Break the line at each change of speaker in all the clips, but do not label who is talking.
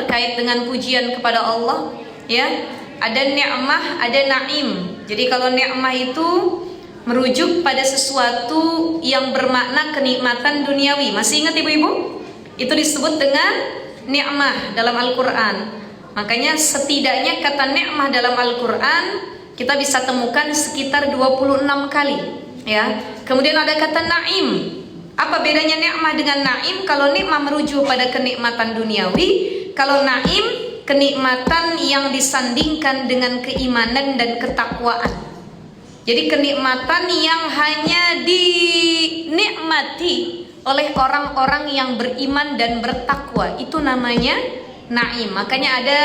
terkait dengan pujian kepada Allah, ya. Ada ni'mah, ada naim. Jadi kalau ni'mah itu merujuk pada sesuatu yang bermakna kenikmatan duniawi. Masih ingat ibu-ibu? Itu disebut dengan ni'mah dalam Al-Quran. Makanya setidaknya kata ni'mah dalam Al-Quran kita bisa temukan sekitar 26 kali, ya. Kemudian ada kata naim. Apa bedanya ni'mah dengan naim? Kalau ni'mah merujuk pada kenikmatan duniawi, kalau naim kenikmatan yang disandingkan dengan keimanan dan ketakwaan. Jadi kenikmatan yang hanya dinikmati oleh orang-orang yang beriman dan bertakwa, itu namanya naim. Makanya ada,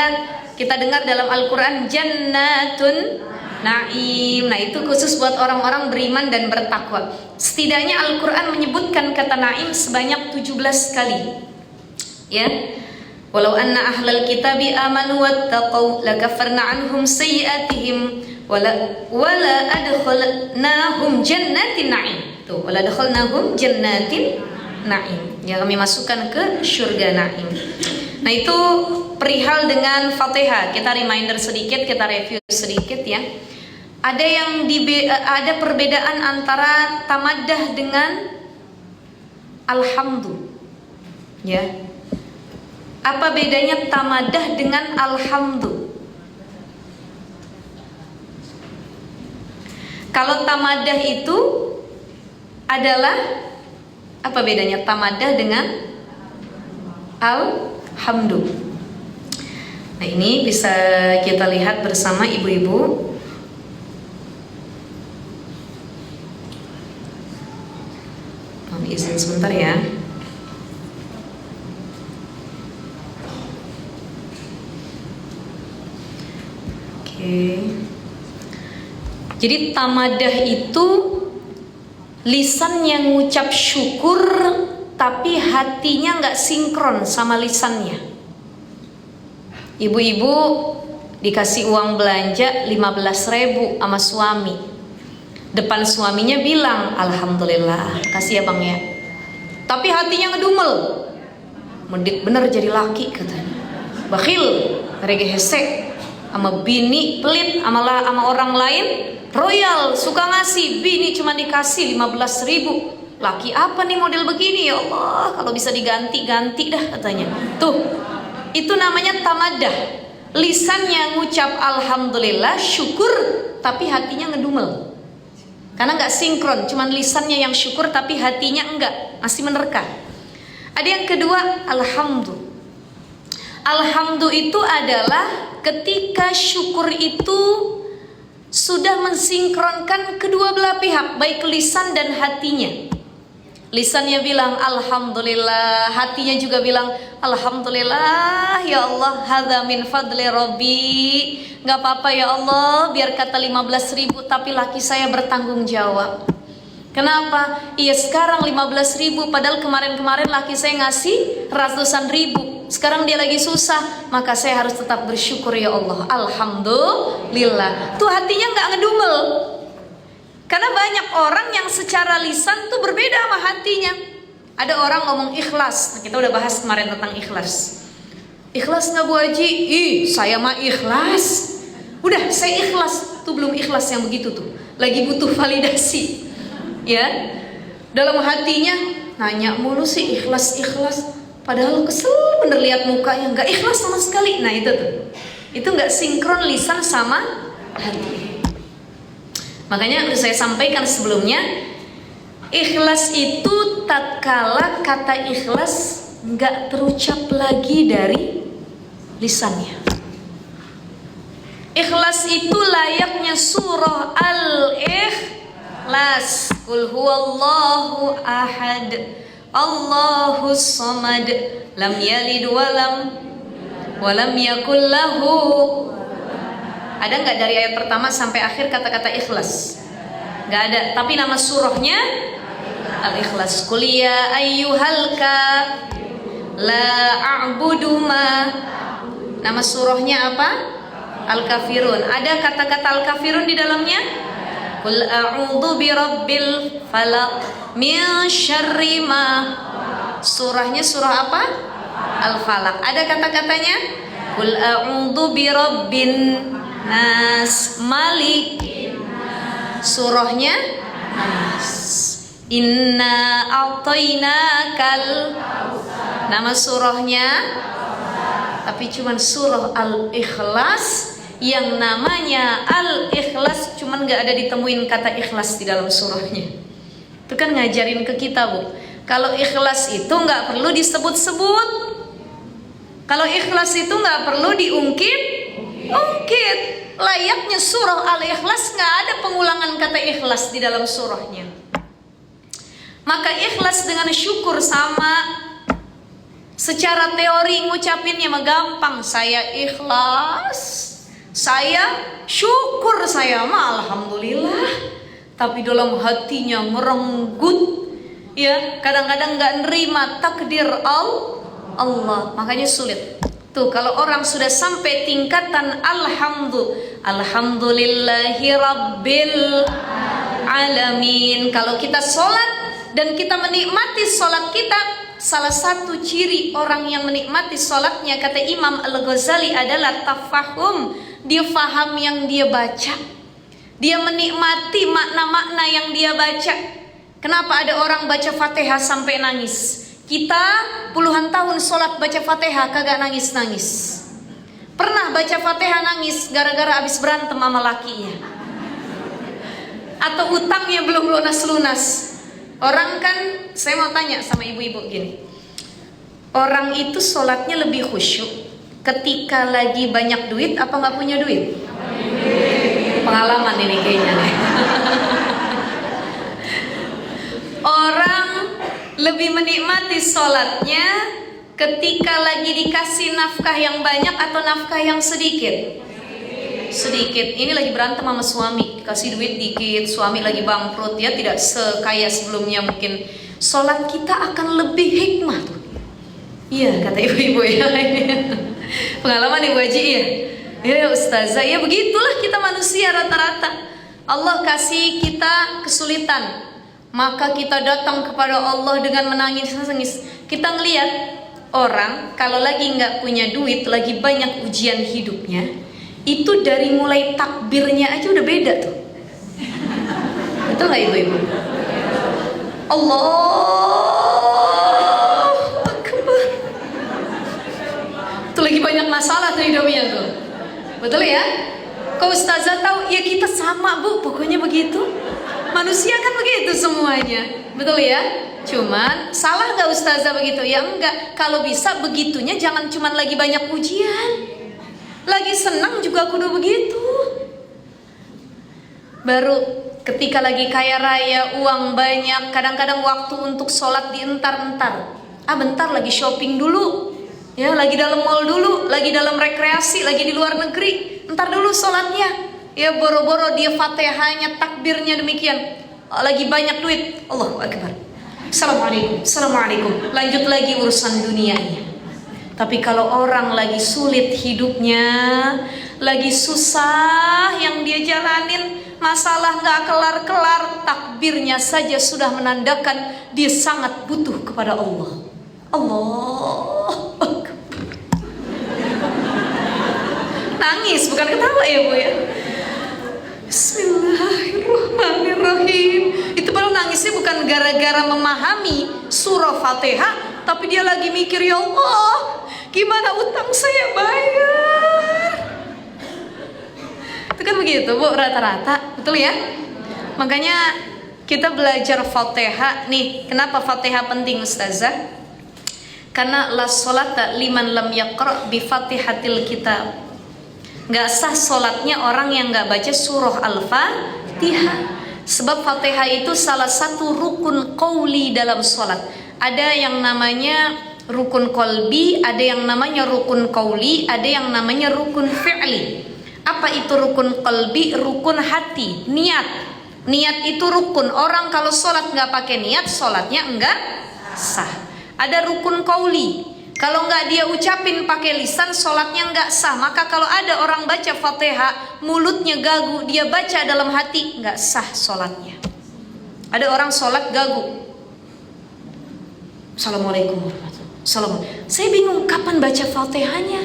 kita dengar dalam Al-Quran, jannatun naim. Nah, itu khusus buat orang-orang beriman dan bertakwa. Setidaknya Al-Quran menyebutkan kata naim sebanyak 17 kali, ya. Walau anna ahlal kitabi amanu wattaqau lakaffarna anhum sayyi'atihim wala adkhalnahum jannatin na'im. Tuh, wala adkhalnahum jannatin na'im. Ya, kami masukkan ke surga naim. Nah, itu perihal dengan Fatihah. Kita reminder sedikit, kita review sedikit, ya. Ada perbedaan antara tamaddah dengan alhamdu, ya. Apa bedanya tamadah dengan alhamdu? Kalau tamadah itu adalah, apa bedanya tamadah dengan alhamdu? Nah, ini bisa kita lihat bersama ibu-ibu. Mohon izin sebentar, ya. Jadi tamadah itu lisan yang ngucap syukur tapi hatinya nggak sinkron sama lisannya. Ibu-ibu dikasih uang belanja 15.000 sama suami, depan suaminya bilang alhamdulillah, kasih ya bang ya, tapi hatinya ngedumel, mendit bener jadi laki katanya, bakhil, rege hesek, sama bini pelit, sama orang lain royal, suka ngasih, bini cuma dikasih 15.000. Laki apa nih model begini, ya Allah, kalau bisa diganti-ganti dah katanya. Tuh, itu namanya tamadah. Lisannya ngucap alhamdulillah, syukur, tapi hatinya ngedumel. Karena nggak sinkron, cuman lisannya yang syukur tapi hatinya enggak, masih menerka. Ada yang kedua, alhamdu. Alhamdu itu adalah ketika syukur itu sudah mensinkronkan kedua belah pihak, baik lisan dan hatinya. Lisannya bilang alhamdulillah, hatinya juga bilang alhamdulillah ya Allah, hadza min fadli rabbi. Gak apa-apa ya Allah, biar kata 15.000 tapi laki saya bertanggung jawab. Kenapa? Iya sekarang 15.000 padahal kemarin-kemarin laki saya ngasih ratusan ribu. Sekarang dia lagi susah, maka saya harus tetap bersyukur ya Allah, alhamdulillah. Tuh hatinya gak ngedumel. Karena banyak orang yang secara lisan tuh berbeda sama hatinya. Ada orang ngomong ikhlas. Nah, kita udah bahas kemarin tentang ikhlas. Ikhlas gak Bu Haji? Ih, saya mah ikhlas. Udah, saya ikhlas. Tuh belum ikhlas yang begitu tuh. Lagi butuh validasi. Ya, dalam hatinya nanya mulu sih ikhlas. Padahal kesel bener lihat mukanya, gak ikhlas sama sekali. Nah itu tuh, itu gak sinkron lisan sama hati. Makanya udah saya sampaikan sebelumnya, ikhlas itu tatkala kata ikhlas gak terucap lagi dari lisannya. Ikhlas itu layaknya surah Al-Ikhlas. Qul huwallahu ahad, Allahus samad, lam yalid walam yakul lahu. Ada nggak dari ayat pertama sampai akhir kata-kata ikhlas? Nggak ada. Tapi nama surahnya Al-Ikhlas. Qul ya ayyuhal la a'budu ma. Nama surahnya apa? Al-Kafirun. Ada kata-kata Al-Kafirun di dalamnya? Qul a'udzu birabbil falaq min syarri ma. Surahnya surah apa? Al-Falaq. Ada kata-katanya? Qul a'udzu birabbin nas, Malik. Surahnya Nas. Inna a'tainakal, nama surahnya, tapi cuman surah Al-Ikhlas. Yang namanya Al-Ikhlas cuman gak ada ditemuin kata ikhlas di dalam surahnya. Itu kan ngajarin ke kita, Bu, kalau ikhlas itu gak perlu disebut-sebut. Kalau ikhlas itu gak perlu diungkit-ungkit. Layaknya surah Al-Ikhlas gak ada pengulangan kata ikhlas di dalam surahnya. Maka ikhlas dengan syukur sama. Secara teori ngucapinnya mah gampang. Saya ikhlas, saya syukur, saya mah alhamdulillah. Tapi dalam hatinya merenggut, ya, kadang-kadang gak nerima takdir Allah. Makanya sulit. Tuh, kalau orang sudah sampai tingkatan alhamdulillahi rabbil alamin. Kalau kita sholat dan kita menikmati sholat kita, salah satu ciri orang yang menikmati sholatnya, kata Imam Al-Ghazali, adalah tafahum. Dia faham yang dia baca, dia menikmati makna-makna yang dia baca. Kenapa ada orang baca Fatihah sampai nangis? Kita puluhan tahun sholat baca Fatihah kagak nangis-nangis. Pernah baca Fatihah nangis gara-gara habis berantem sama lakinya, atau utangnya belum lunas-lunas. Orang kan, saya mau tanya sama ibu-ibu gini, orang itu sholatnya lebih khusyuk ketika lagi banyak duit apa nggak punya duit? Pengalaman ini kayaknya nih. Orang lebih menikmati sholatnya ketika lagi dikasih nafkah yang banyak atau nafkah yang sedikit? Sedikit. Ini lagi berantem sama suami, dikasih duit dikit, suami lagi bangkrut, ya tidak sekaya sebelumnya mungkin. Sholat kita akan lebih hikmah tuh. Iya, kata ibu-ibu ya. Pengalaman Ibu Haji ya. Ya Ustazah, ya begitulah kita manusia rata-rata. Allah kasih kita kesulitan, maka kita datang kepada Allah dengan menangis-nangis. Kita ngelihat orang kalau lagi nggak punya duit, lagi banyak ujian hidupnya, itu dari mulai takbirnya aja udah beda tuh. Betul nggak ibu-ibu? Allah Akbar. Tuh lagi banyak masalah tuh hidupnya tuh. Betul ya? Kau Ustazah tahu? Ya kita sama, Bu, pokoknya begitu. Manusia kan begitu semuanya. Betul ya? Cuman salah nggak Ustazah begitu? Ya enggak. Kalau bisa begitunya jangan cuman lagi banyak ujian, lagi senang juga kudu begitu. Baru ketika lagi kaya raya, uang banyak, kadang-kadang waktu untuk sholat dientar-entar. Bentar lagi shopping dulu, ya, lagi dalam mall dulu, lagi dalam rekreasi, lagi di luar negeri, entar dulu sholatnya. Ya boro-boro dia fatihahnya, takbirnya demikian. Lagi banyak duit, Allahu Akbar, Assalamualaikum, Assalamualaikum, lanjut lagi urusan dunianya. Tapi kalau orang lagi sulit hidupnya, lagi susah yang dia jalanin, masalah gak kelar-kelar, takbirnya saja sudah menandakan dia sangat butuh kepada Allah. Allah Akbar. Nangis, bukan ketawa ya Bu ya. Bismillahirrahmanirrahim. Itu baru nangisnya bukan gara-gara memahami surah Fatihah, tapi dia lagi mikir, ya Allah, gimana utang saya bayar. Itu kan begitu Bu rata-rata, betul ya? Makanya kita belajar Fatihah nih. Kenapa Fatihah penting Ustazah? Karena la sholata liman lam yaqra bi Fatihatil kitab. Gak sah sholatnya orang yang gak baca surah Al-Fatihah. Sebab Fatihah itu salah satu rukun qauli dalam sholat. Ada yang namanya rukun qalbi, ada yang namanya rukun qauli, ada yang namanya rukun fi'li. Apa itu rukun qalbi? Rukun hati, niat. Niat itu rukun. Orang kalau sholat gak pakai niat, sholatnya enggak sah. Ada rukun qauli. Kalau nggak dia ucapin pakai lisan, sholatnya nggak sah. Maka kalau ada orang baca Fatihah, mulutnya gagu, dia baca dalam hati, nggak sah sholatnya. Ada orang sholat gagu, Assalamualaikum warahmatullahi wabarakatuh, Solomon. Saya bingung kapan baca Fatihahnya.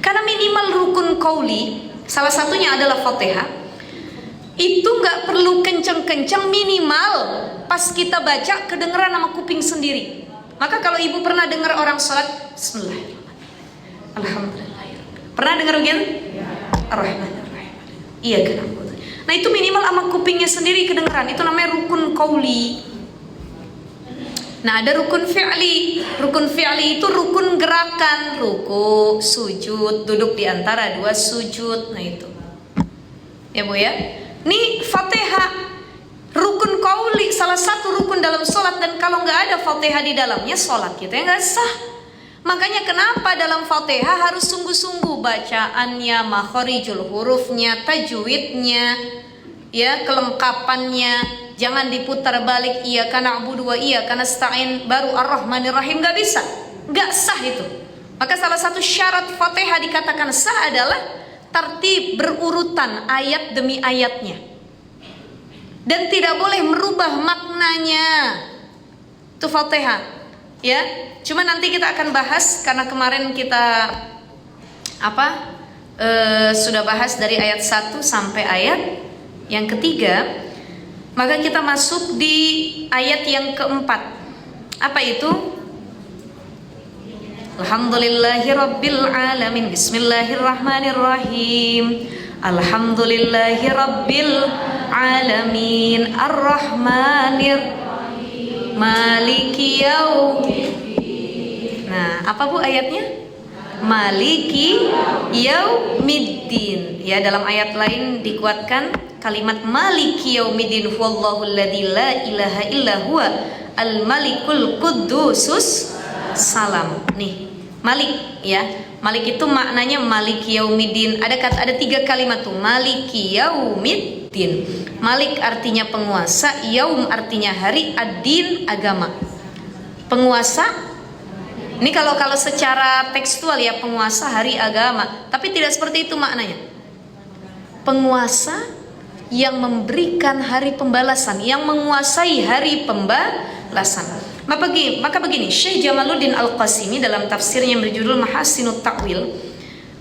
Karena minimal rukun qauli, salah satunya adalah Fatihah. Itu nggak perlu kenceng-kenceng, minimal pas kita baca kedengeran sama kuping sendiri. Maka kalau ibu pernah dengar orang sholat, Bismillahirrahmanirrahim, Alhamdulillah. Pernah dengar ujian? Ar-Rahmanir-Rahim. Iya kan? Nah itu minimal sama kupingnya sendiri kedengeran. Itu namanya rukun qauli. Nah ada rukun fi'li. Rukun fi'li itu rukun gerakan, ruku, sujud, duduk di antara dua sujud. Nah itu ya bu ya. Nih Fatihah rukun qauli, salah satu rukun dalam sholat. Dan kalau nggak ada Fatihah di dalamnya, sholat kita nggak sah. Makanya kenapa dalam Fatihah harus sungguh-sungguh bacaannya, makharijul hurufnya, tajwidnya, ya kelengkapannya. Jangan diputar balik iyyaka na'budu wa iyyaka nasta'in baru ar-rahmanir-rahim, nggak bisa, nggak sah itu. Maka salah satu syarat Fatihah dikatakan sah adalah tertib berurutan ayat demi ayatnya, dan tidak boleh merubah maknanya. Itu Fatihah, ya. Cuma nanti kita akan bahas karena kemarin kita sudah bahas dari ayat 1 sampai ayat yang ketiga. Maka kita masuk di ayat yang keempat. Apa itu? Alhamdulillahirabbil alamin. Bismillahirrahmanirrahim. Alhamdulillahirabbil alamin. Ar-Rahmanir Maliki Nah, apa bu ayatnya? Maliki Yaumiddin. Ya, dalam ayat lain dikuatkan kalimat Maliki Yaumiddin huwallahu alladzi la ilaha illa huwa al-malikul quddusus salam. Nih, Malik ya. Malik itu maknanya Maliki Yaumiddin. Ada 3 kalimat tuh. Maliki Yaumiddin. Malik artinya penguasa, yaum artinya hari, ad-din agama. Penguasa. Ini kalau secara tekstual ya, penguasa hari agama, tapi tidak seperti itu maknanya. Penguasa yang memberikan hari pembalasan, yang menguasai hari pembalasan. Maka begini, Syekh Jamaluddin Al-Qasimi dalam tafsirnya yang berjudul Mahasinut Ta'wil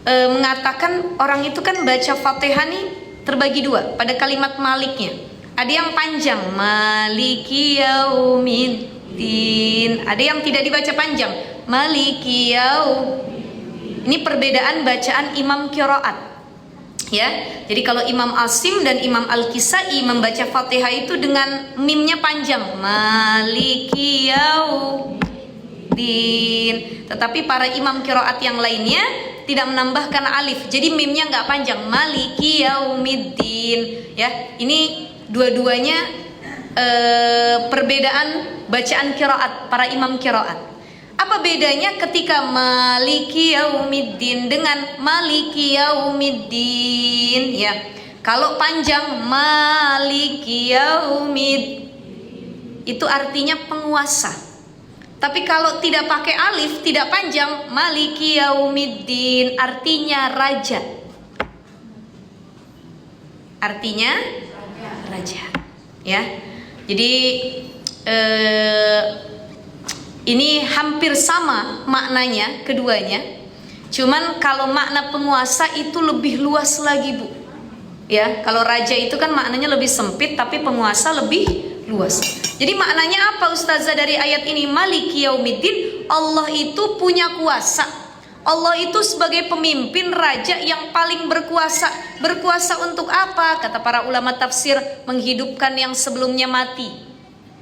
mengatakan orang itu kan baca Fatihah nih terbagi 2 pada kalimat maliknya. Ada yang panjang, Maliki Yaumiddin. Ada yang tidak dibaca panjang, Maliki Yaumiddin. Ini perbedaan bacaan imam qiraat. Ya, jadi kalau Imam Asim dan Imam Al-Kisai membaca Fatihah itu dengan mimnya panjang, Maliki Yaumiddin. Tetapi para imam qiraat yang lainnya tidak menambahkan alif, jadi mimnya nggak panjang, Maliki Yaumiddin. Ya, ini dua-duanya perbedaan bacaan qiraat para imam qiraat. Apa bedanya ketika Maliki Yaumiddin dengan Maliki Yaumiddin? Ya, kalau panjang Maliki Yaumiddin itu artinya penguasa. Tapi kalau tidak pakai alif, tidak panjang, Maliki Yaumiddin artinya raja. Artinya raja. Ya. Jadi ini hampir sama maknanya keduanya. Cuman kalau makna penguasa itu lebih luas lagi, Bu. Ya, kalau raja itu kan maknanya lebih sempit, tapi penguasa lebih luas. Jadi maknanya apa Ustazah dari ayat ini? Maliki Yaumiddin, Allah itu punya kuasa. Allah itu sebagai pemimpin, raja yang paling berkuasa. Berkuasa untuk apa? Kata para ulama tafsir, menghidupkan yang sebelumnya mati.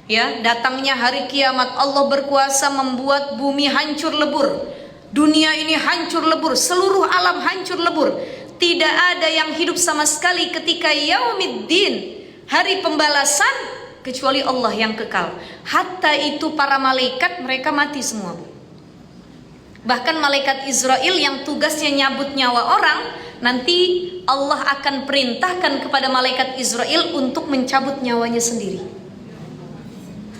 Ya, datangnya hari kiamat, Allah berkuasa membuat bumi hancur lebur. Dunia ini hancur lebur, seluruh alam hancur lebur. Tidak ada yang hidup sama sekali ketika Yaumiddin, hari pembalasan, kecuali Allah yang kekal. Hatta itu para malaikat, mereka mati semua. Bahkan malaikat Israel yang tugasnya nyabut nyawa orang, nanti Allah akan perintahkan kepada malaikat Israel untuk mencabut nyawanya sendiri.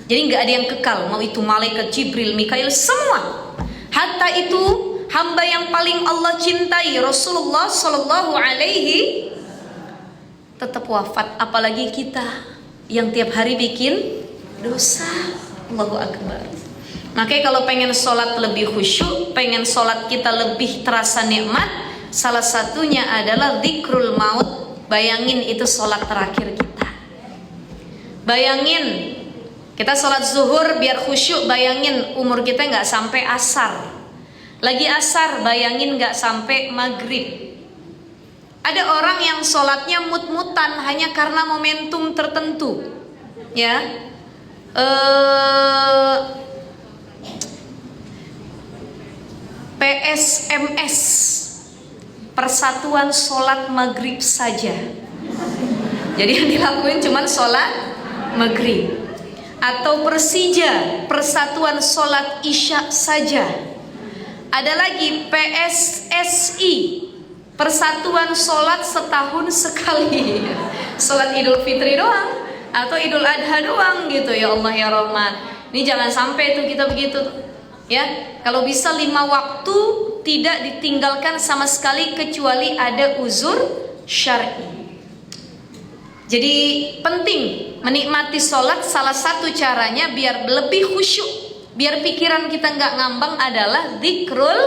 Jadi nggak ada yang kekal, mau itu malaikat Jibril, Mikail, semua. Hatta itu hamba yang paling Allah cintai, Rasulullah Shallallahu Alaihi, tetap wafat. Apalagi kita yang tiap hari bikin dosa. Allahu Akbar. Makanya kalau pengen sholat lebih khusyuk, pengen sholat kita lebih terasa nikmat, salah satunya adalah dzikrul maut. Bayangin itu sholat terakhir kita. Bayangin kita sholat zuhur biar khusyuk, bayangin umur kita nggak sampai asar. Lagi asar, bayangin nggak sampai maghrib. Ada orang yang sholatnya mut-mutan hanya karena momentum tertentu, ya. PSMS, Persatuan Sholat Maghrib saja. Jadi yang dilakuin cuman sholat maghrib. Atau Persija, Persatuan Sholat Isya saja. Ada lagi PSSI, Persatuan Sholat Setahun Sekali. Sholat Idul Fitri doang atau Idul Adha doang gitu. Ya Allah ya Rahman, ini jangan sampai tuh kita begitu ya. Kalau bisa 5 waktu tidak ditinggalkan sama sekali kecuali ada uzur syar'i. Jadi penting menikmati sholat. Salah satu caranya biar lebih khusyuk, biar pikiran kita nggak ngambang adalah dzikrul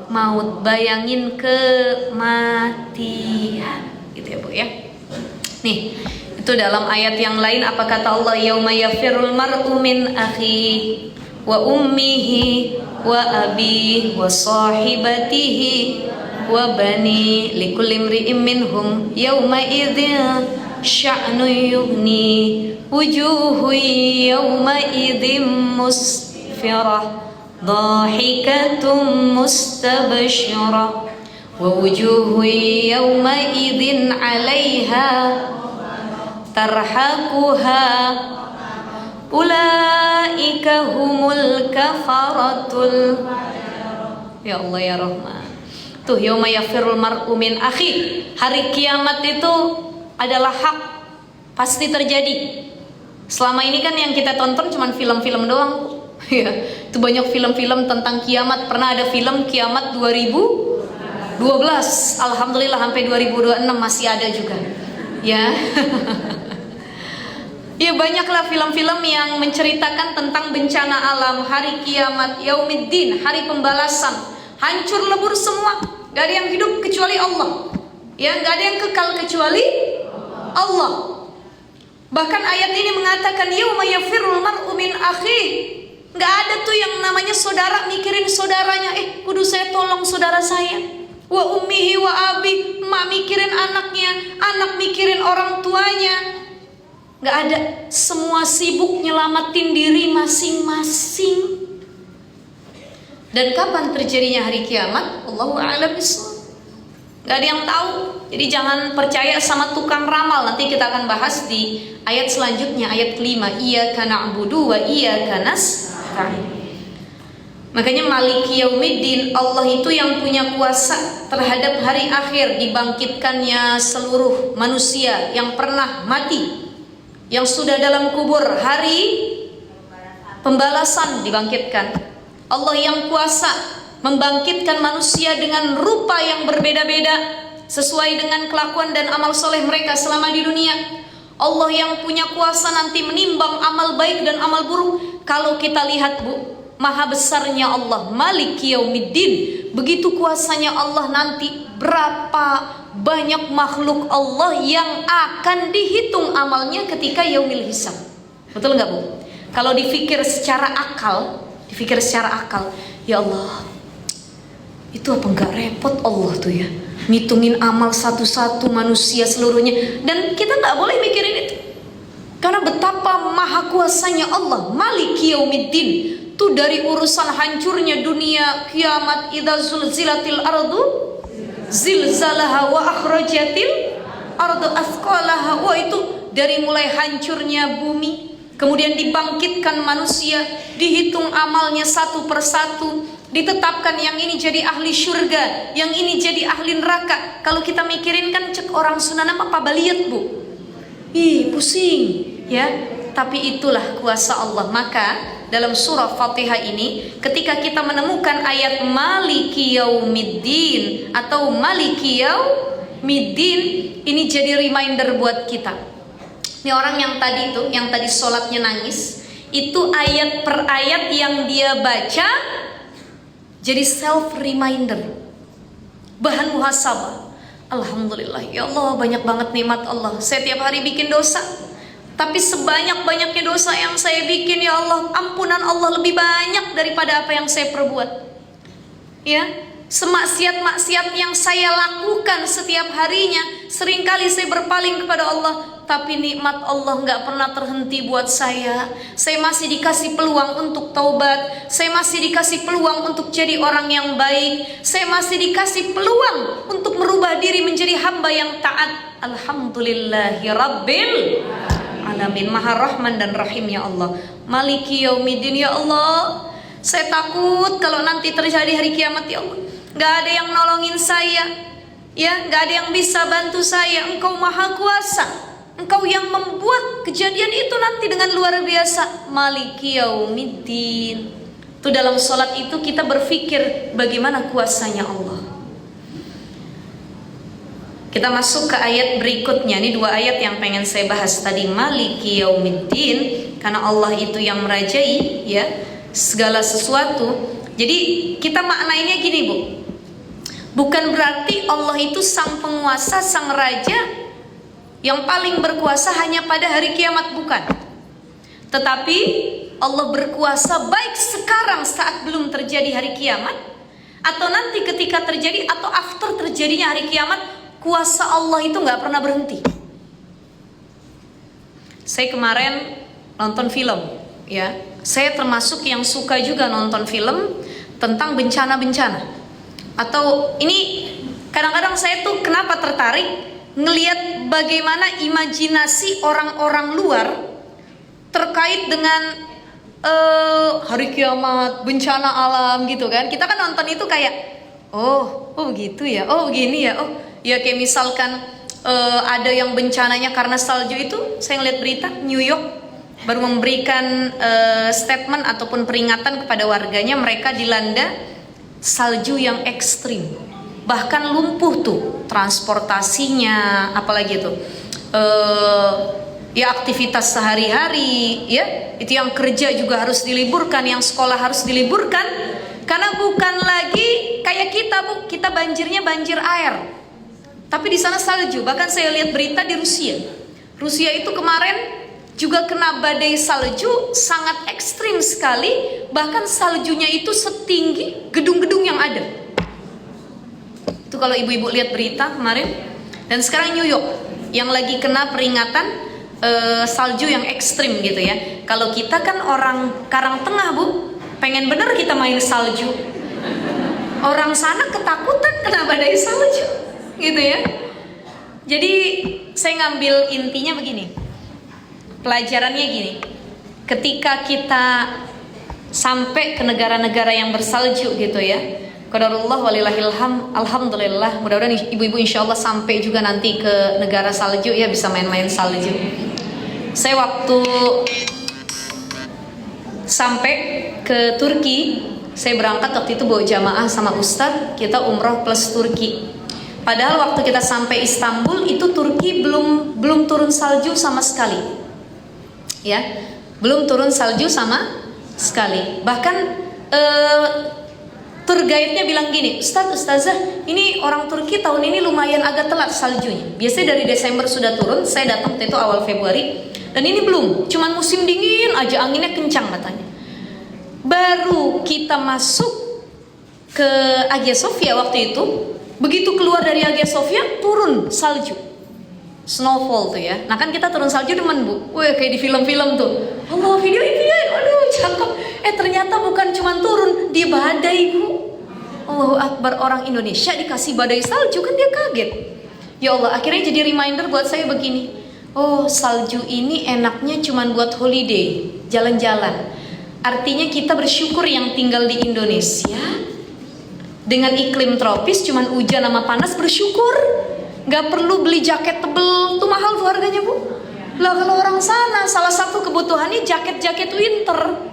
maut. Bayangin kematian, gitu ya Bu ya. Nih, itu dalam ayat yang lain apa kata Allah? Yauma yafirul mar'u min akhi wa ummihi wa abihi wa sahibatihi wa bani likulli imri'in minhum yauma idzin sya'nu yughni wujuhu yawma idzin musfirah dhahikatum mustabshirah wa wujuhu yawma idzin 'alaiha tarhaquha ulaika humul kafaratul. Ya Allah ya Rahman. Tuh yauma yafirul mar'u min akhi. Hari kiamat itu adalah hak, pasti terjadi. Selama ini kan yang kita tonton cuma film-film doang. Ya, itu banyak film-film tentang kiamat. Pernah ada film kiamat 2012. Alhamdulillah sampai 2026 masih ada juga. Ya. Ya banyaklah film-film yang menceritakan tentang bencana alam, hari kiamat, yaumiddin, hari pembalasan. Hancur lebur semua, gak ada yang hidup kecuali Allah. Ya, gak ada yang kekal kecuali Allah. Bahkan ayat ini mengatakan yauma yafirul mar'u min akhi. Gak ada tuh yang namanya saudara mikirin saudaranya. Kudu saya tolong saudara saya. Wa ummihi wa abi, emak mikirin anaknya, anak mikirin orang tuanya. Gak ada, semua sibuk nyelamatin diri masing-masing. Dan kapan terjadinya hari kiamat? Allahu a'lam bishawab. Gak ada yang tahu. Jadi jangan percaya sama tukang ramal. Nanti kita akan bahas di ayat selanjutnya, ayat kelima. Iyyaka na'budu wa iyyaka nasta'in. Makanya Maliki Yaumiddin, Allah itu yang punya kuasa terhadap hari akhir, dibangkitkannya seluruh manusia yang pernah mati, yang sudah dalam kubur. Hari pembalasan dibangkitkan. Allah yang kuasa membangkitkan manusia dengan rupa yang berbeda-beda sesuai dengan kelakuan dan amal soleh mereka selama di dunia. Allah yang punya kuasa nanti menimbang amal baik dan amal buruk. Kalau kita lihat Bu, maha besarnya Allah, Maliki Yaumiddin, begitu kuasanya Allah nanti, berapa banyak makhluk Allah yang akan dihitung amalnya ketika yaumil hisab. Betul nggak Bu? Kalau dipikir secara akal, ya Allah, itu apa nggak repot Allah tuh ya, ngitungin amal satu-satu manusia seluruhnya. Dan kita nggak boleh mikirin itu, karena betapa maha kuasanya Allah, Maliki Yaumiddin. Tuh dari urusan hancurnya dunia, kiamat, idza zulzilatil ardu zilzalaha wa akhrajatil ardu athqalaha. Wah, itu dari mulai hancurnya bumi, kemudian dibangkitkan manusia, dihitung amalnya satu persatu, ditetapkan yang ini jadi ahli syurga, yang ini jadi ahli neraka. Kalau kita mikirin kan cek orang sunana apa baliat Bu, pusing ya. Tapi itulah kuasa Allah. Maka dalam surah Fatihah ini, ketika kita menemukan ayat Maliki Yaumiddin atau Maliki Yaumiddin, ini jadi reminder buat kita. Ini orang yang tadi sholatnya nangis, Itu ayat per ayat yang dia baca jadi self reminder, bahan muhasabah. Alhamdulillah, ya Allah, banyak banget nikmat Allah. Saya tiap hari bikin dosa, tapi sebanyak-banyaknya dosa yang saya bikin, ya Allah, ampunan Allah lebih banyak daripada apa yang saya perbuat. Ya, semaksiat-maksiat yang saya lakukan setiap harinya, seringkali saya berpaling kepada Allah, tapi nikmat Allah nggak pernah terhenti buat saya. Saya masih dikasih peluang untuk taubat, saya masih dikasih peluang untuk jadi orang yang baik, saya masih dikasih peluang untuk merubah diri menjadi hamba yang taat. Alhamdulillahi Rabbil Alamin. Maha Rahman dan Rahim, ya Allah. Maliki Yaumiddin, ya Allah. Saya takut kalau nanti terjadi hari kiamat, ya Allah, gak ada yang nolongin saya, ya, gak ada yang bisa bantu saya. Engkau Maha Kuasa, Engkau yang membuat kejadian itu nanti dengan luar biasa. Maliki Yaumiddin. Itu dalam sholat itu kita berpikir bagaimana kuasanya Allah. Kita masuk ke ayat berikutnya. Ini dua ayat yang pengen saya bahas tadi. Maliki Yaumiddin, karena Allah itu yang merajai, ya, segala sesuatu. Jadi kita maknainnya gini, Bu. Bukan berarti Allah itu sang penguasa, sang raja yang paling berkuasa hanya pada hari kiamat, bukan. Tetapi Allah berkuasa baik sekarang saat belum terjadi hari kiamat, atau nanti ketika terjadi, atau after terjadinya hari kiamat. Kuasa Allah itu gak pernah berhenti. Saya kemarin nonton film, ya. Saya termasuk yang suka juga nonton film tentang bencana-bencana. Atau ini kadang-kadang saya tuh kenapa tertarik ngelihat bagaimana imajinasi orang-orang luar terkait dengan hari kiamat, bencana alam gitu kan. Kita kan nonton itu kayak oh begitu ya, oh begini ya, oh ya, kayak misalkan ada yang bencananya karena salju. Itu saya ngeliat berita New York baru memberikan statement ataupun peringatan kepada warganya, mereka dilanda salju yang ekstrim, bahkan lumpuh tuh transportasinya, apalagi tuh ya aktivitas sehari-hari, ya itu yang kerja juga harus diliburkan, yang sekolah harus diliburkan, karena bukan lagi kayak kita, Bu, kita banjirnya banjir air, tapi di sana salju. Bahkan saya lihat berita di Rusia itu kemarin juga kena badai salju sangat ekstrim sekali, bahkan saljunya itu setinggi gedung-gedung yang ada. Itu kalau ibu-ibu lihat berita kemarin. Dan sekarang New York yang lagi kena peringatan salju yang ekstrim gitu ya. Kalau kita kan orang Karang Tengah, Bu, pengen bener kita main salju. Orang sana ketakutan kena badai salju gitu ya. Jadi saya ngambil intinya begini, pelajarannya gini, ketika kita sampai ke negara-negara yang bersalju gitu ya, qadarullah walillahilham, alhamdulillah, mudah-mudahan ibu-ibu insyaallah sampai juga nanti ke negara salju ya, bisa main-main salju. Saya waktu sampai ke Turki, saya berangkat waktu itu bawa jamaah sama ustadz, kita umroh plus Turki. Padahal waktu kita sampai Istanbul itu Turki belum turun salju sama sekali, ya, belum turun salju sama sekali. Bahkan tour guide-nya bilang gini, Ustazah, ini orang Turki tahun ini lumayan agak telat saljunya. Biasanya dari Desember sudah turun, saya datang itu awal Februari, dan ini belum, cuman musim dingin aja, anginnya kencang katanya. Baru kita masuk ke Hagia Sophia waktu itu, begitu keluar dari Hagia Sophia turun salju, snowfall tuh ya. Nah kan kita turun salju demen, Bu, wah kayak di film-film tuh. Allah, videoin, aduh cakep. Ternyata bukan cuma turun, dia badai, Bu. Allahu Akbar, orang Indonesia dikasih badai salju kan dia kaget. Ya Allah, akhirnya jadi reminder buat saya begini. Oh, salju ini enaknya cuma buat holiday, jalan-jalan. Artinya kita bersyukur yang tinggal di Indonesia dengan iklim tropis, cuman hujan sama panas, bersyukur. Gak perlu beli jaket tebel, tuh mahal tuh harganya, Bu. Lah kalau orang sana salah satu kebutuhannya jaket-jaket winter.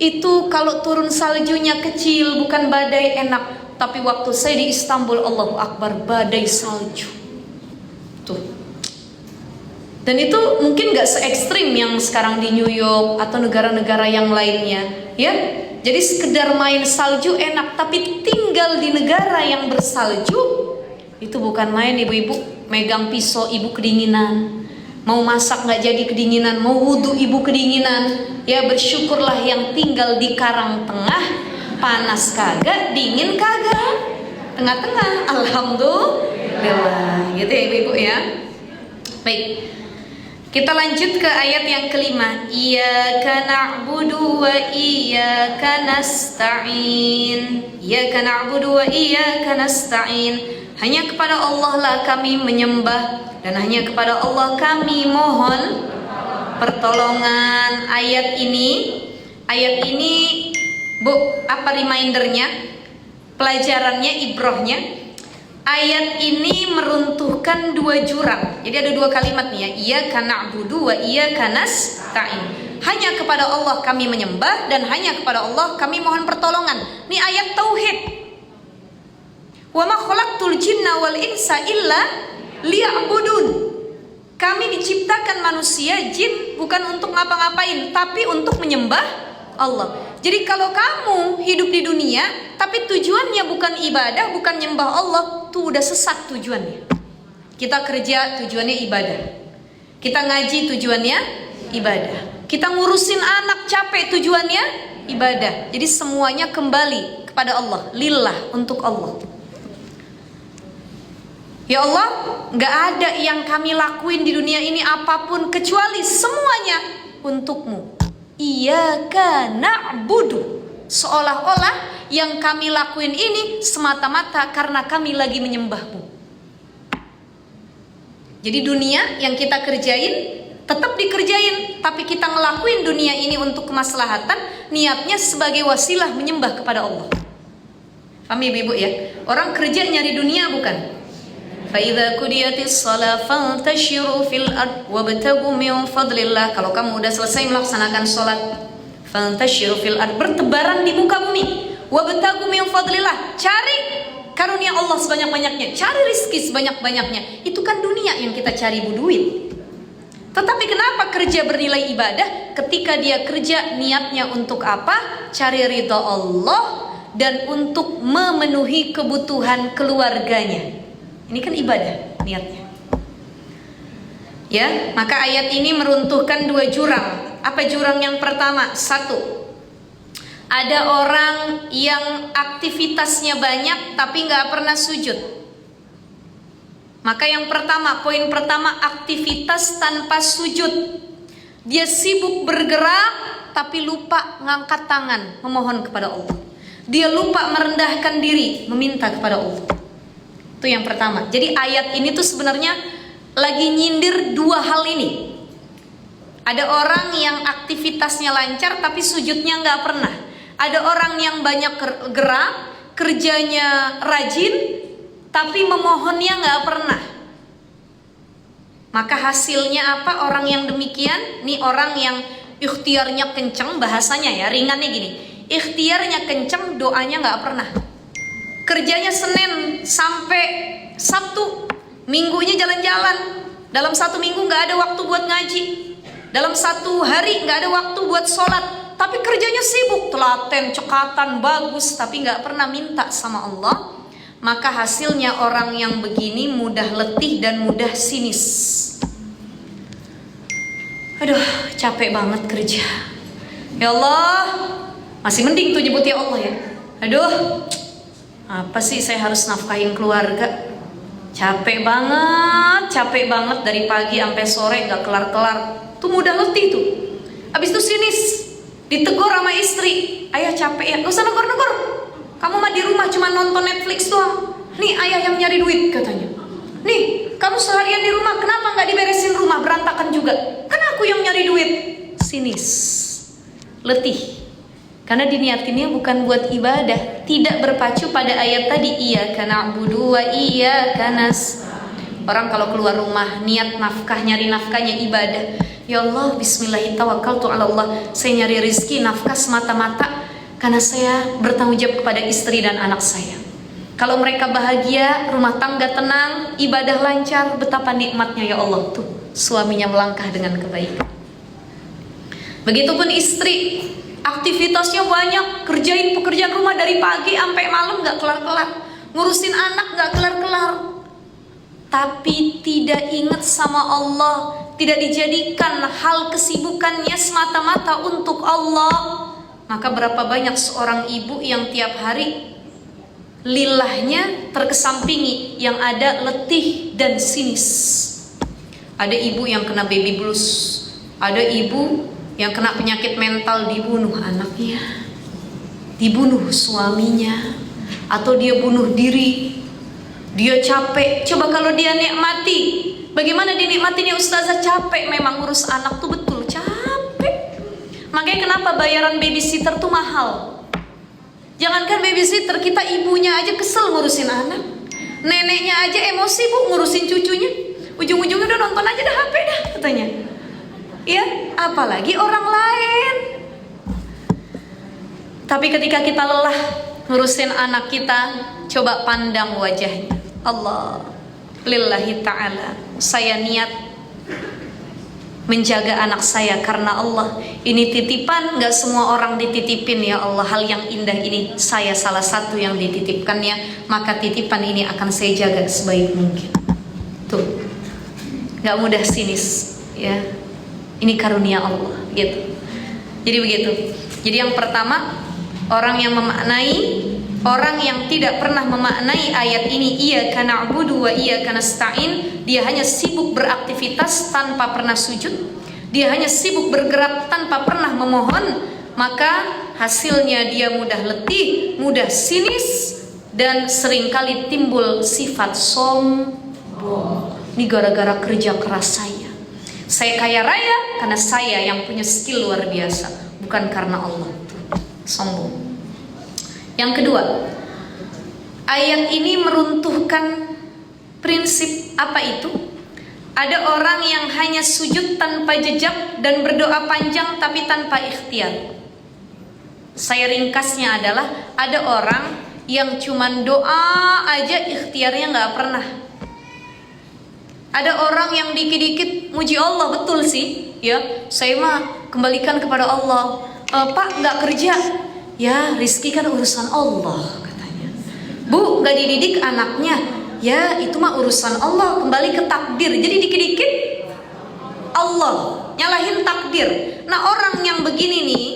Itu kalau turun saljunya kecil, bukan badai, enak. Tapi waktu saya di Istanbul, Allahu Akbar, badai salju. Tuh. Dan itu mungkin gak se-ekstrim yang sekarang di New York atau negara-negara yang lainnya, ya. Jadi sekedar main salju enak, tapi tinggal di negara yang bersalju itu bukan main, ibu-ibu. Megang pisau ibu kedinginan, mau masak gak jadi kedinginan, mau wudhu ibu kedinginan. Ya bersyukurlah yang tinggal di Karang Tengah, panas kagak, dingin kagak, tengah-tengah. Alhamdulillah, gitu ya ibu-ibu ya. Baik, kita lanjut ke ayat yang kelima. Iyyaka na'budu wa iyyaka nasta'in. Iyyaka na'budu wa iyyaka nasta'in. Hanya kepada Allah lah kami menyembah, dan hanya kepada Allah kami mohon pertolongan. Ayat ini Bu, apa remindernya? Pelajarannya, ibrohnya. Ayat ini meruntuhkan dua jurang. Jadi ada dua kalimat nih ya. Iyyaka na'budu wa iyyaka nasta'in. Hanya kepada Allah kami menyembah, dan hanya kepada Allah kami mohon pertolongan. Ini ayat tauhid. Wa ma khalaqtul jinna wal insa illa liya'budun. Kami diciptakan manusia, jin bukan untuk ngapa-ngapain, tapi untuk menyembah Allah. Jadi kalau kamu hidup di dunia tapi tujuannya bukan ibadah, bukan nyembah Allah, tuh udah sesat tujuannya. Kita kerja tujuannya ibadah, kita ngaji tujuannya ibadah, kita ngurusin anak capek tujuannya ibadah. Jadi semuanya kembali kepada Allah, lillah, untuk Allah. Ya Allah, gak ada yang kami lakuin di dunia ini apapun kecuali semuanya untukmu. Iyyaka na'budu. Seolah-olah yang kami lakuin ini semata-mata karena kami lagi menyembahmu. Jadi dunia yang kita kerjain tetap dikerjain, tapi kita ngelakuin dunia ini untuk kemaslahatan, niatnya sebagai wasilah menyembah kepada Allah. Paham ibu-ibu ya? Orang kerja nyari dunia bukan? Fa'idza qudiyatis shalah fantashiru fil ard wabtagu min fadlillah. Kalau kamu udah selesai melaksanakan sholat, fantashiru fil ard, bertebaran di muka bumi. Wabtagu min fadlillah, cari karunia Allah sebanyak-banyaknya, cari rizki sebanyak-banyaknya. Itu kan dunia yang kita cari, duit. Tetapi kenapa kerja bernilai ibadah? Ketika dia kerja niatnya untuk apa? Cari ridha Allah dan untuk memenuhi kebutuhan keluarganya. Ini kan ibadah niatnya. Ya, maka ayat ini meruntuhkan dua jurang. Apa jurang yang pertama? Satu, ada orang yang aktivitasnya banyak tapi nggak pernah sujud. Maka yang pertama, poin pertama, aktivitas tanpa sujud. Dia sibuk bergerak tapi lupa ngangkat tangan memohon kepada Allah. Dia lupa merendahkan diri meminta kepada Allah. Itu yang pertama. Jadi ayat ini tuh sebenarnya lagi nyindir dua hal ini. Ada orang yang aktivitasnya lancar tapi sujudnya nggak pernah. Ada orang yang banyak gerak, kerjanya rajin, tapi memohonnya nggak pernah. Maka hasilnya apa orang yang demikian? Nih orang yang ikhtiarnya kenceng, bahasanya ya, ringannya gini. Ikhtiarnya kenceng, doanya nggak pernah. Kerjanya Senin sampai Sabtu, minggunya jalan-jalan. Dalam satu minggu nggak ada waktu buat ngaji. Dalam satu hari nggak ada waktu buat sholat. Tapi kerjanya sibuk, telaten, cekatan, bagus, tapi nggak pernah minta sama Allah. Maka hasilnya orang yang begini mudah letih dan mudah sinis. Aduh, capek banget kerja. Ya Allah, masih mending tuh nyebut ya Allah ya. Aduh, apa sih saya harus nafkahin keluarga? Capek banget dari pagi sampai sore gak kelar-kelar. Tuh mudah letih tuh. Abis itu sinis, ditegur sama istri. Ayah capek ya, gak usah negor-negor. Kamu mah di rumah cuma nonton Netflix doang. Nih ayah yang nyari duit katanya. Nih kamu seharian di rumah, kenapa gak diberesin rumah, berantakan juga? Kan aku yang nyari duit. Sinis, letih. Karena diniatinnya bukan buat ibadah, tidak berpacu pada ayat tadi, iyyaka na'budu wa iyyaka nasta'in. Orang kalau keluar rumah niat nafkah, nyari nafkahnya ibadah. Ya Allah, bismillahirrahmanirrahim, tawakkaltu 'ala Allah. Saya nyari rezeki nafkah semata-mata karena saya bertanggung jawab kepada istri dan anak saya. Kalau mereka bahagia, rumah tangga tenang, ibadah lancar, betapa nikmatnya ya Allah tuh. suaminya melangkah dengan kebaikan. Begitupun istri, aktivitasnya banyak, kerjain pekerjaan rumah dari pagi sampai malam gak kelar-kelar, ngurusin anak gak kelar-kelar, tapi tidak ingat sama Allah, tidak dijadikan hal kesibukannya semata-mata untuk Allah. Maka berapa banyak seorang ibu yang tiap hari lillahnya terkesampingi, yang ada letih dan sinis. Ada ibu yang kena baby blues, ada ibu yang kena penyakit mental, dibunuh anaknya, dibunuh suaminya, atau dia bunuh diri. Dia capek. Coba kalau dia nikmati, bagaimana dinikmatinya ustazah? Capek memang ngurus anak tuh, betul capek. Makanya kenapa bayaran babysitter tuh mahal. Jangankan babysitter, kita ibunya aja kesel ngurusin anak, neneknya aja emosi bu ngurusin cucunya. Ujung-ujungnya udah nonton aja dah HP dah katanya. Ya, apalagi orang lain. Tapi ketika kita lelah ngurusin anak kita, coba pandang wajahnya. Allah, lillahi ta'ala, saya niat menjaga anak saya karena Allah. Ini titipan, gak semua orang dititipin ya Allah. Hal yang indah ini saya salah satu yang dititipkannya, maka titipan ini akan saya jaga sebaik mungkin. Tuh, gak mudah sinis ya. Ini karunia Allah gitu. Jadi begitu. Jadi yang pertama, orang yang memaknai, orang yang tidak pernah memaknai ayat ini, iyyaka na'budu wa iyyaka nasta'in, dia hanya sibuk beraktivitas tanpa pernah sujud, dia hanya sibuk bergerak tanpa pernah memohon, maka hasilnya dia mudah letih, mudah sinis, dan seringkali timbul sifat sombong. Ini gara-gara kerja keras saya kaya raya karena saya yang punya skill luar biasa, bukan karena Allah. Sombong. Yang kedua, ayat ini meruntuhkan prinsip apa itu? Ada orang yang hanya sujud tanpa jejak dan berdoa panjang tapi tanpa ikhtiar. Saya ringkasnya adalah ada orang yang cuman doa aja, ikhtiarnya gak pernah. Ada orang yang dikit-dikit muji Allah, betul sih ya, saya mah kembalikan kepada Allah. Pak gak kerja, ya rizki kan urusan Allah katanya. Bu gak dididik anaknya, ya itu mah urusan Allah, kembali ke takdir. Jadi dikit-dikit Allah, nyalahin takdir. Nah orang yang begini nih,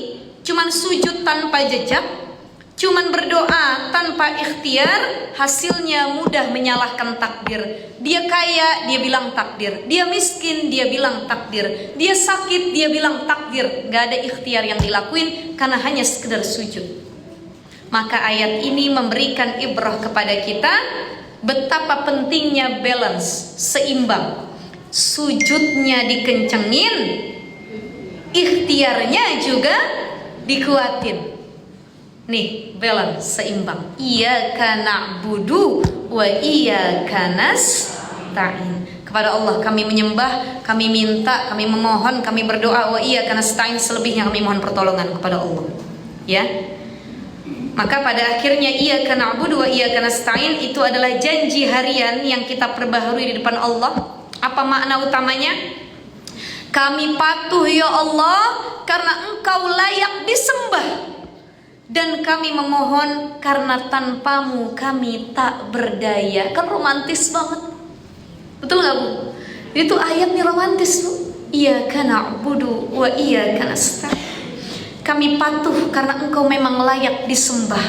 cuman sujud tanpa jejak, cuman berdoa tanpa ikhtiar, hasilnya mudah menyalahkan takdir. Dia kaya, dia bilang takdir. Dia miskin, dia bilang takdir. Dia sakit, dia bilang takdir. Gak ada ikhtiar yang dilakuin karena hanya sekedar sujud. Maka ayat ini memberikan ibrah kepada kita betapa pentingnya balance, seimbang. Sujudnya dikencengin, ikhtiarnya juga dikuatin. Nih, balance, seimbang. Iyyaka na'budu wa iyyaka nasta'in. Kepada Allah kami menyembah, kami minta, kami memohon, kami berdoa. Wa iyyaka nasta'in, selebihnya kami mohon pertolongan kepada Allah. Ya. Maka pada akhirnya iyyaka na'budu wa iyyaka nasta'in itu adalah janji harian yang kita perbaharui di depan Allah. Apa makna utamanya? Kami patuh ya Allah karena Engkau layak disembah. Dan kami memohon karena tanpamu kami tak berdaya. Kan romantis banget, betul gak bu? Itu ayatnya romantis bu. Iyyaka na'budu wa iyyaka nasta'in. Kami patuh karena Engkau memang layak disembah,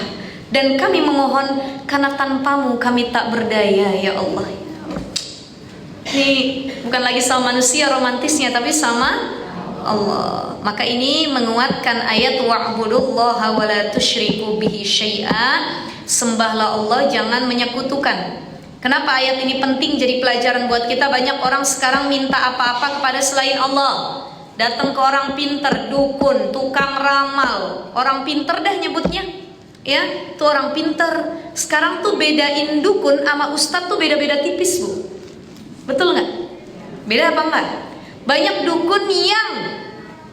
dan kami memohon karena tanpamu kami tak berdaya ya Allah. Ini bukan lagi sama manusia romantisnya, tapi sama Allah. Maka ini menguatkan ayat wa'budullaha wa la tusyriku bihi syai'a. Sembahlah Allah, jangan menyekutukan. Kenapa ayat ini penting jadi pelajaran buat kita? Banyak orang sekarang minta apa-apa kepada selain Allah. Datang ke orang pinter, dukun, tukang ramal. Orang pinter dah nyebutnya. Ya, tuh orang pinter. Sekarang tuh bedain dukun sama ustadz tuh beda-beda tipis bu. Betul nggak? Beda apa enggak? Banyak dukun yang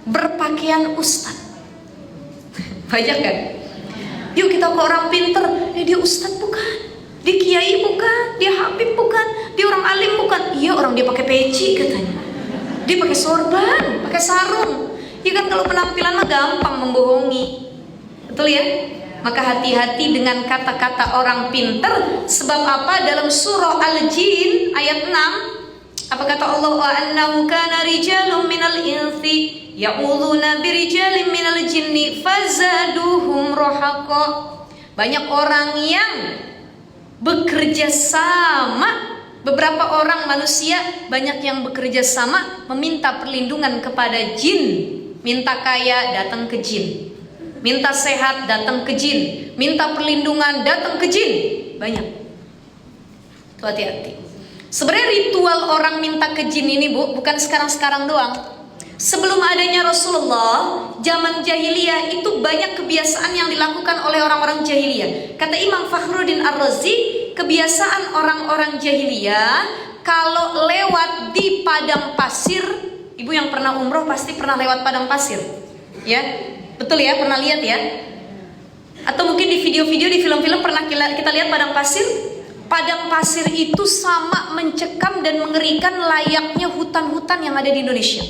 berpakaian ustadz. Banyak kan? Yuk kita ke orang pinter, dia ustadz bukan, dia kiai bukan, dia habib bukan, dia orang alim bukan. Iya orang dia pakai peci katanya. Dia pakai sorban, pakai sarung. Ya kan kalau penampilan mah gampang membohongi. Betul ya? Maka hati-hati dengan kata-kata orang pinter. Sebab apa? Dalam surah Al-Jin ayat 6, apa kata Allah? Wa annahu kana rijalun minal insi ya'udzuuna birijalin minal jinni fazaduhum rahaqa. Banyak orang yang bekerja sama, beberapa orang manusia banyak yang bekerja sama meminta perlindungan kepada jin. Minta kaya datang ke jin, minta sehat datang ke jin, minta perlindungan datang ke jin. Banyak. Tuh hati-hati. Sebenarnya ritual orang minta ke jin ini Bu, bukan sekarang-sekarang doang. Sebelum adanya Rasulullah, zaman jahiliyah itu banyak kebiasaan yang dilakukan oleh orang-orang jahiliyah. Kata Imam Fakhruddin Ar-Razi, kebiasaan orang-orang jahiliyah kalau lewat di padang pasir. Ibu yang pernah umroh pasti pernah lewat padang pasir, ya, betul ya, pernah lihat ya? Atau mungkin di video-video, di film-film pernah kita lihat padang pasir. Padang pasir itu sama mencekam dan mengerikan layaknya hutan-hutan yang ada di Indonesia.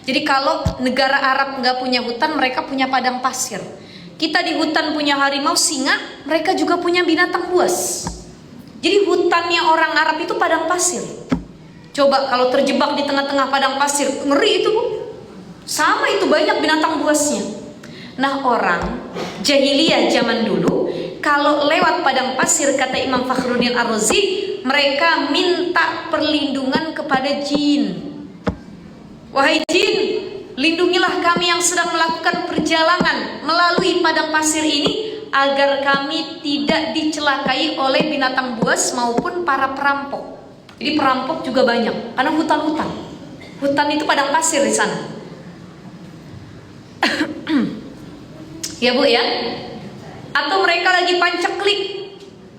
Jadi kalau negara Arab nggak punya hutan, mereka punya padang pasir. Kita di hutan punya harimau, singa, mereka juga punya binatang buas. Jadi hutannya orang Arab itu padang pasir. Coba kalau terjebak di tengah-tengah padang pasir, ngeri itu Bu. Sama itu banyak binatang buasnya. Nah orang jahiliyah zaman dulu kalau lewat padang pasir, kata Imam Fakhruddin Ar-Razi, mereka minta perlindungan kepada jin. Wahai jin, lindungilah kami yang sedang melakukan perjalanan melalui padang pasir ini agar kami tidak dicelakai oleh binatang buas maupun para perampok. Jadi perampok juga banyak karena hutan-hutan. Hutan itu padang pasir di sana. Ya Bu ya. Atau mereka lagi pancaklik,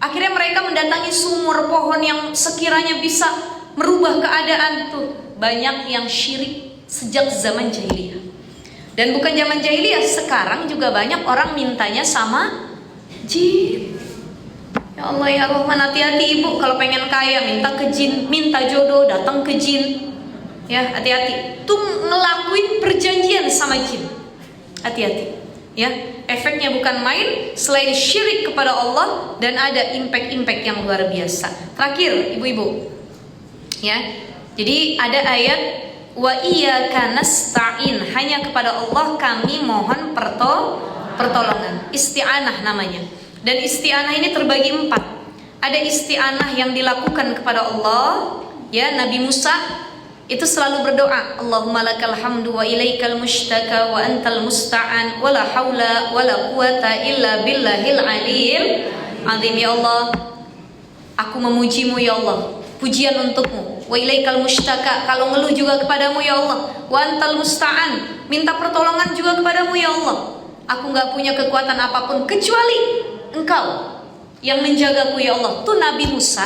akhirnya mereka mendatangi sumur pohon yang sekiranya bisa merubah keadaan tuh. Banyak yang syirik sejak zaman jahiliyah. Dan bukan zaman jahiliyah, sekarang juga banyak orang mintanya sama jin. Ya Allah ya Rahman, hati-hati Ibu kalau pengen kaya minta ke jin, minta jodoh datang ke jin. Ya, hati-hati. Tuh ngelakuin perjanjian sama jin. Hati-hati. Ya, efeknya bukan main, selain syirik kepada Allah dan ada impact-impact yang luar biasa. Terakhir, ibu-ibu. Ya. Jadi ada ayat wa iyyaka nasta'in, hanya kepada Allah kami mohon pertolongan. Isti'anah namanya. Dan isti'anah ini terbagi 4. Ada isti'anah yang dilakukan kepada Allah, ya, Nabi Musa itu selalu berdoa, Allahumma lakal hamdu wa ilaikal mushtaka wa antal musta'an wa la haula wa la quwata illa billahil aliyil azim. Ya Allah, aku memujimu ya Allah, pujian untukmu. Wa ilaikal mushtaka, kalau ngeluh juga kepadamu ya Allah. Wa antal musta'an, minta pertolongan juga kepadamu ya Allah. Aku gak punya kekuatan apapun kecuali Engkau yang menjagaku ya Allah. Tuh Nabi Musa,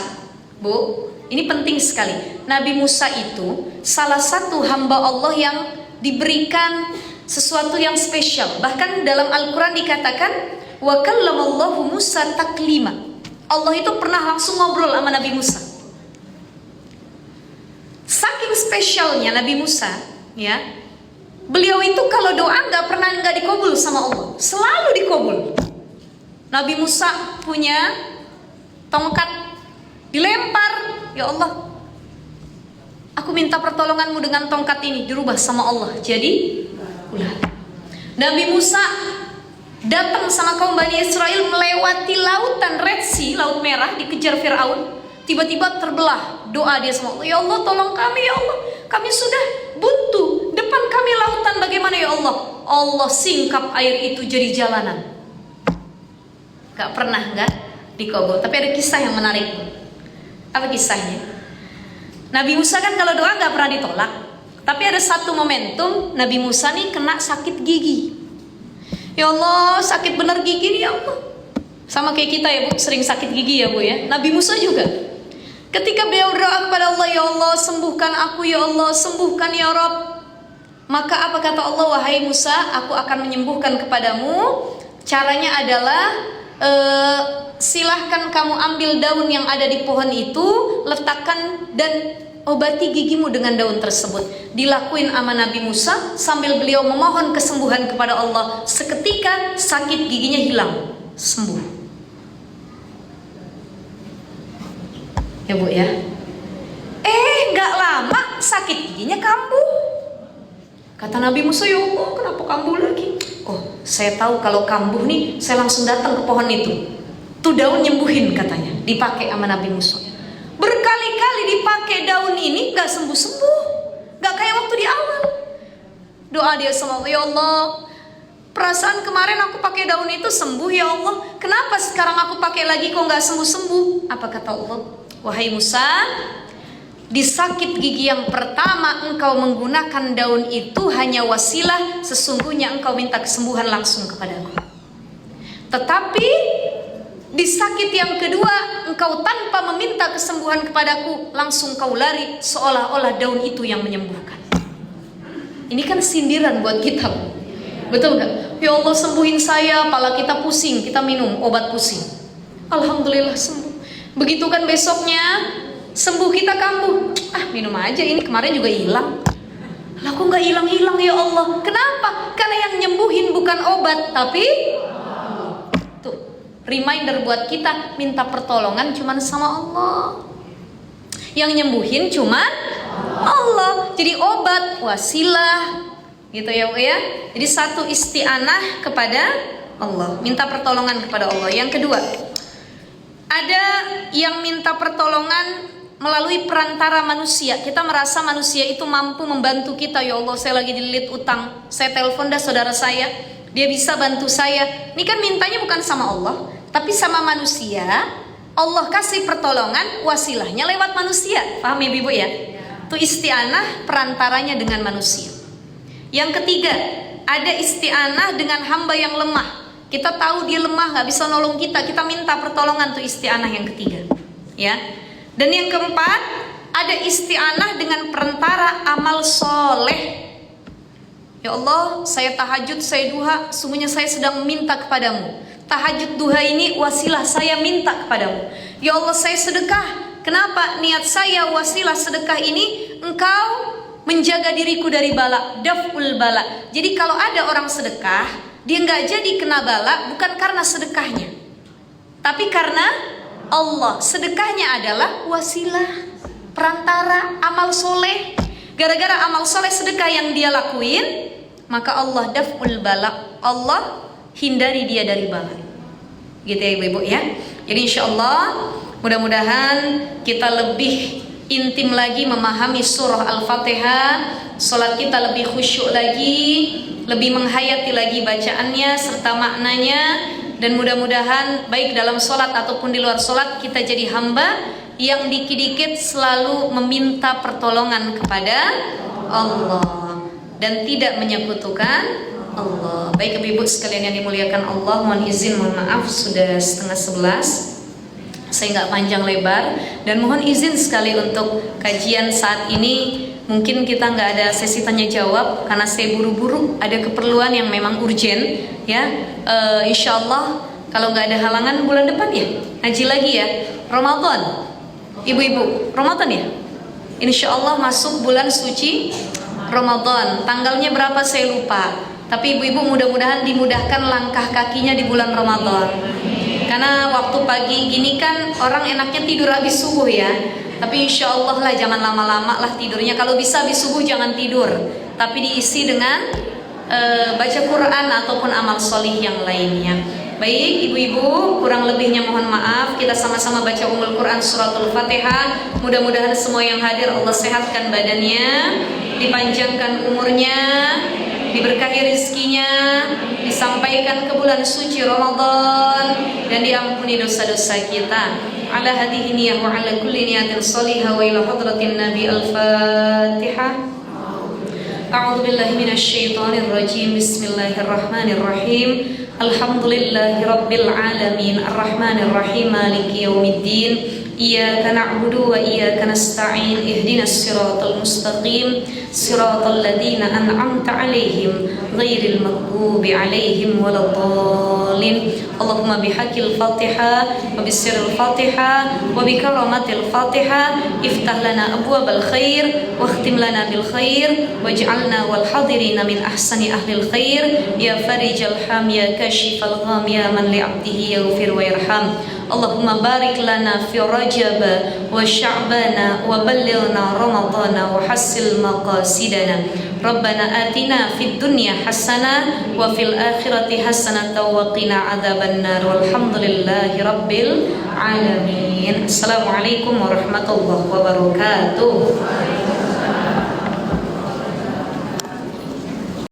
Bu, ini penting sekali. Nabi Musa itu salah satu hamba Allah yang diberikan sesuatu yang spesial. Bahkan dalam Al-Quran dikatakan wa kallamallahu Musa taklima. Allah itu pernah langsung ngobrol sama Nabi Musa. Saking spesialnya Nabi Musa, ya, beliau itu kalau doa nggak dikabul sama Allah, selalu dikabul. Nabi Musa punya tongkat, dilempar, ya Allah, aku minta pertolonganmu dengan tongkat ini, dirubah sama Allah jadi ular. Nabi Musa datang sama kaum Bani Israel melewati lautan Red Sea, Laut Merah, dikejar Fir'aun. Tiba-tiba terbelah, doa dia sama Allah, ya Allah tolong kami ya Allah, kami sudah buntu, depan kami lautan, bagaimana ya Allah? Allah singkap air itu jadi jalanan. Gak pernah gak dikabul. Tapi ada kisah yang menarik. Apa kisahnya? Nabi Musa kan kalau doa gak pernah ditolak. Tapi ada satu momentum Nabi Musa nih kena sakit gigi. Ya Allah, sakit bener gigi nih ya Allah. Sama kayak kita ya Bu, sering sakit gigi ya Bu ya. Nabi Musa juga. Ketika beliau berdoa kepada Allah, ya Allah sembuhkan aku ya Allah, sembuhkan ya Rabb. Maka apa kata Allah? Wahai Musa, aku akan menyembuhkan kepadamu. Caranya adalah silahkan kamu ambil daun yang ada di pohon itu, letakkan dan obati gigimu dengan daun tersebut. Dilakuin sama Nabi Musa sambil beliau memohon kesembuhan kepada Allah. Seketika sakit giginya hilang, sembuh. Ya Bu ya. Gak lama sakit giginya kambuh. Kata Nabi Musa, ya Allah kenapa kambuh lagi? Oh saya tahu kalau kambuh nih, saya langsung datang ke pohon itu. Tuh daun nyembuhin katanya, dipakai sama Nabi Musa. Berkali-kali dipakai daun ini gak sembuh-sembuh, gak kayak waktu di awal. Doa dia sama Allah, ya Allah, perasaan kemarin aku pakai daun itu sembuh ya Allah, kenapa sekarang aku pakai lagi kok gak sembuh-sembuh? Apa kata Allah? Wahai Musa, di sakit gigi yang pertama engkau menggunakan daun itu hanya wasilah, sesungguhnya engkau minta kesembuhan langsung kepadaku. Tetapi di sakit yang kedua engkau tanpa meminta kesembuhan kepadaku, langsung kau lari seolah-olah daun itu yang menyembuhkan. Ini kan sindiran buat kita, betul gak? Ya Allah sembuhin saya, kepala kita pusing, kita minum obat pusing, alhamdulillah sembuh. Begitu kan besoknya sembuh kita kambuh, minum aja ini kemarin juga hilang. Lah kok nggak hilang-hilang ya Allah? Kenapa? Karena yang nyembuhin bukan obat, tapi tuh reminder buat kita, minta pertolongan cuman sama Allah. Yang nyembuhin cuman Allah. Jadi obat wasilah, gitu ya Bu ya. Jadi satu isti'anah kepada Allah, minta pertolongan kepada Allah. Yang kedua, ada yang minta pertolongan melalui perantara manusia. Kita merasa manusia itu mampu membantu kita. Ya Allah saya lagi dililit utang, saya telepon dah saudara saya, dia bisa bantu saya. Ini kan mintanya bukan sama Allah, tapi sama manusia. Allah kasih pertolongan, wasilahnya lewat manusia. Paham ya Ibu ya? Itu isti'anah perantaranya dengan manusia. Yang ketiga, ada isti'anah dengan hamba yang lemah. Kita tahu dia lemah, gak bisa nolong kita, kita minta pertolongan. Tuh isti'anah yang ketiga ya. Dan yang keempat, ada isti'anah dengan perantara amal soleh. Ya Allah saya tahajud, saya duha, sungguhnya saya sedang meminta kepadamu. Tahajud duha ini wasilah saya minta kepadamu. Ya Allah saya sedekah, kenapa? Niat saya wasilah sedekah ini engkau menjaga diriku dari bala, daf'ul bala. Jadi kalau ada orang sedekah, dia nggak jadi kena bala bukan karena sedekahnya, tapi karena Allah. Sedekahnya adalah wasilah, perantara, amal soleh. Gara-gara amal soleh sedekah yang dia lakuin, maka Allah daf'ul bala, Allah hindari dia dari bala. Gitu ya Ibu-ibu ya. Jadi insya Allah mudah-mudahan kita lebih intim lagi memahami surah Al-Fatihah, sholat kita lebih khusyuk lagi, lebih menghayati lagi bacaannya serta maknanya. Dan mudah-mudahan baik dalam sholat ataupun di luar sholat kita jadi hamba yang dikit-dikit selalu meminta pertolongan kepada Allah dan tidak menyekutukan Allah. Baik ibu-ibu sekalian yang dimuliakan Allah, mohon izin, mohon maaf sudah 10:30. Saya nggak panjang lebar dan mohon izin sekali untuk kajian saat ini. Mungkin kita nggak ada sesi tanya jawab karena saya buru-buru, ada keperluan yang memang urgent ya. Insya Allah kalau nggak ada halangan bulan depan ya haji lagi ya, Ramadan. Ibu-ibu Ramadan ya, Insya Allah masuk bulan suci Ramadan. Tanggalnya berapa saya lupa, tapi ibu-ibu mudah-mudahan dimudahkan langkah kakinya di bulan Ramadan. Karena waktu pagi gini kan orang enaknya tidur habis subuh ya. Tapi insya Allah lah jangan lama-lama lah tidurnya. Kalau bisa habis subuh jangan tidur, tapi diisi dengan baca Quran ataupun amal solih yang lainnya. Baik ibu-ibu, kurang lebihnya mohon maaf. Kita sama-sama baca Ummul Quran suratul Fatihah. Mudah-mudahan semua yang hadir Allah sehatkan badannya, dipanjangkan umurnya, diberkahi rizkinya, disampaikan ke bulan suci Ramadan, dan diampuni dosa-dosa kita. Ala hadhihi niyah wa ala kulli niyatin salihah wa ila hadratin Nabi Al-Fatihah. A'udzu billahi minasy syaithanir rajim. Bismillahirrahmanirrahim. Alhamdulillahi rabbil alamin. Arrahmanir rahim. Maliki yaumiddin. إياك نعبد وإياك نستعين اهدنا الصراط المستقيم صراط الذين أنعمت عليهم غير المغضوب عليهم ولا الضالين اللهم بحق الفاتحة وبسر الفاتحة وبكرامة الفاتحة افتح لنا أبواب الخير واختم لنا بالخير واجعلنا والحاضرين من أحسن أهل الخير يا فرج الحام يا كاشف الغام يا من لعبده يغفر ويرحم اللهم بارك لنا في رجب وشعبان وبلغنا رمضان وحسن مقاصدنا ربنا آتنا في الدنيا حسنة وفي الآخرة حسنة وقنا عذاب النار والحمد لله رب العالمين. السلام عليكم warahmatullahi wabarakatuh.